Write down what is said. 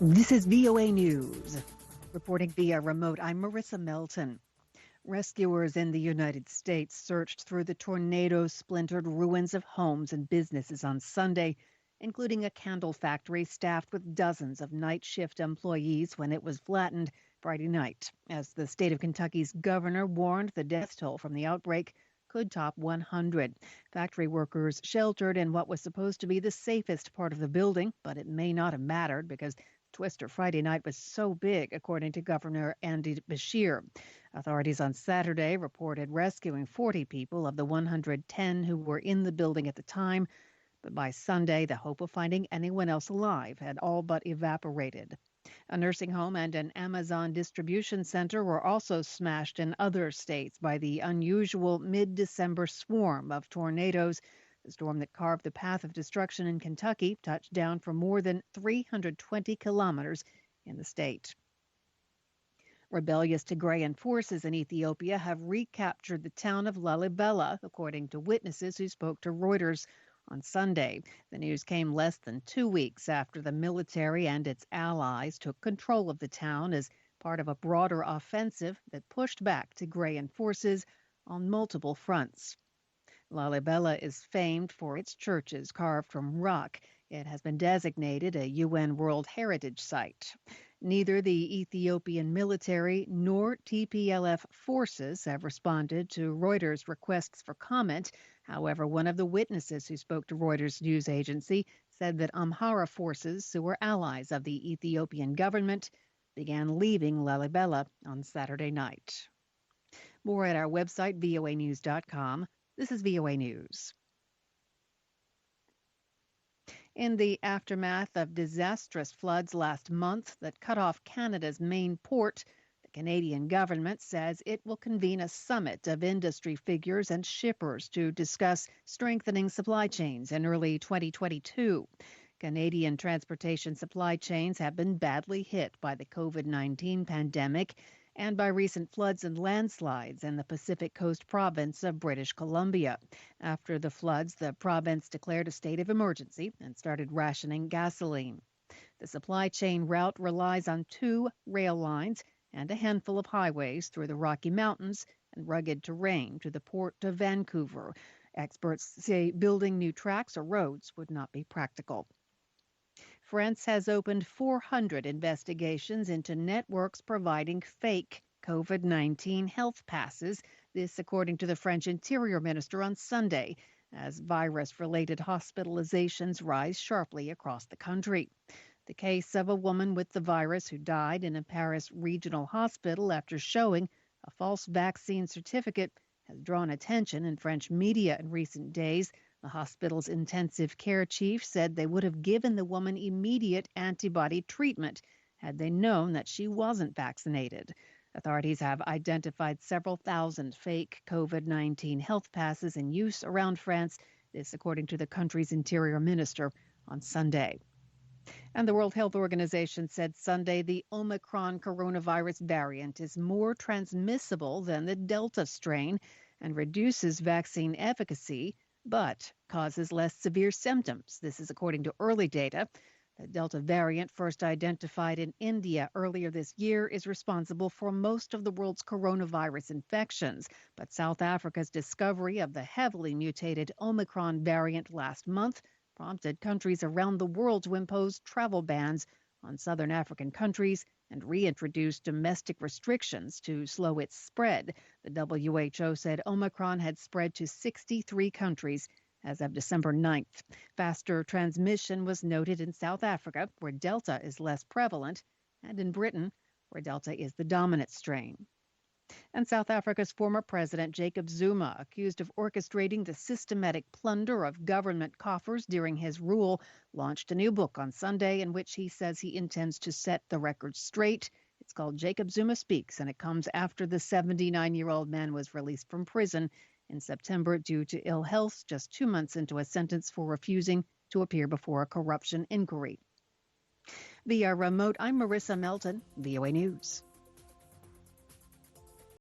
This is VOA News. Reporting via remote, I'm Marissa Melton. Rescuers in the United States searched through the tornado-splintered ruins of homes and businesses on Sunday, including a candle factory staffed with dozens of night shift employees when it was flattened Friday night, as the state of Kentucky's governor warned the death toll from the outbreak could top 100. Factory workers sheltered in what was supposed to be the safest part of the building, but it may not have mattered because Twister Friday night was so big, according to Governor Andy Beshear. Authorities on Saturday reported rescuing 40 people of the 110 who were in the building at the time, but by Sunday, the hope of finding anyone else alive had all but evaporated. A nursing home and an Amazon distribution center were also smashed in other states by the unusual mid-December swarm of tornadoes. The storm that carved the path of destruction in Kentucky touched down for more than 320 kilometers in the state. Rebellious Tigrayan forces in Ethiopia have recaptured the town of Lalibela, according to witnesses who spoke to Reuters on Sunday. The news came less than 2 weeks after the military and its allies took control of the town as part of a broader offensive that pushed back Tigrayan forces on multiple fronts. Lalibela is famed for its churches carved from rock. It has been designated a UN World Heritage Site. Neither the Ethiopian military nor TPLF forces have responded to Reuters' requests for comment. However, one of the witnesses who spoke to Reuters news agency said that Amhara forces, who were allies of the Ethiopian government, began leaving Lalibela on Saturday night. More at our website, voanews.com. This is VOA News. In the aftermath of disastrous floods last month that cut off Canada's main port, the Canadian government says it will convene a summit of industry figures and shippers to discuss strengthening supply chains in early 2022. Canadian transportation supply chains have been badly hit by the COVID-19 pandemic and by recent floods and landslides in the Pacific Coast province of British Columbia. After the floods, the province declared a state of emergency and started rationing gasoline. The supply chain route relies on 2 rail lines and a handful of highways through the Rocky Mountains and rugged terrain to the port of Vancouver. Experts say building new tracks or roads would not be practical. France has opened 400 investigations into networks providing fake COVID-19 health passes. This, according to the French Interior Minister on Sunday, as virus-related hospitalizations rise sharply across the country. The case of a woman with the virus who died in a Paris regional hospital after showing a false vaccine certificate has drawn attention in French media in recent days. The hospital's intensive care chief said they would have given the woman immediate antibody treatment had they known that she wasn't vaccinated. Authorities have identified several thousand fake COVID-19 health passes in use around France, this according to the country's interior minister on Sunday. And the World Health Organization said Sunday the Omicron coronavirus variant is more transmissible than the Delta strain and reduces vaccine efficacy, but causes less severe symptoms. This is according to early data. The Delta variant, first identified in India earlier this year, is responsible for most of the world's coronavirus infections. But South Africa's discovery of the heavily mutated Omicron variant last month prompted countries around the world to impose travel bans on southern African countries and reintroduce domestic restrictions to slow its spread. The WHO said Omicron had spread to 63 countries as of December 9th. Faster transmission was noted in South Africa, where Delta is less prevalent, and in Britain, where Delta is the dominant strain. And South Africa's former president, Jacob Zuma, accused of orchestrating the systematic plunder of government coffers during his rule, launched a new book on Sunday in which he says he intends to set the record straight. It's called Jacob Zuma Speaks, and it comes after the 79-year-old man was released from prison in September due to ill health, just 2 months into a sentence for refusing to appear before a corruption inquiry. Via remote, I'm Marissa Melton, VOA News.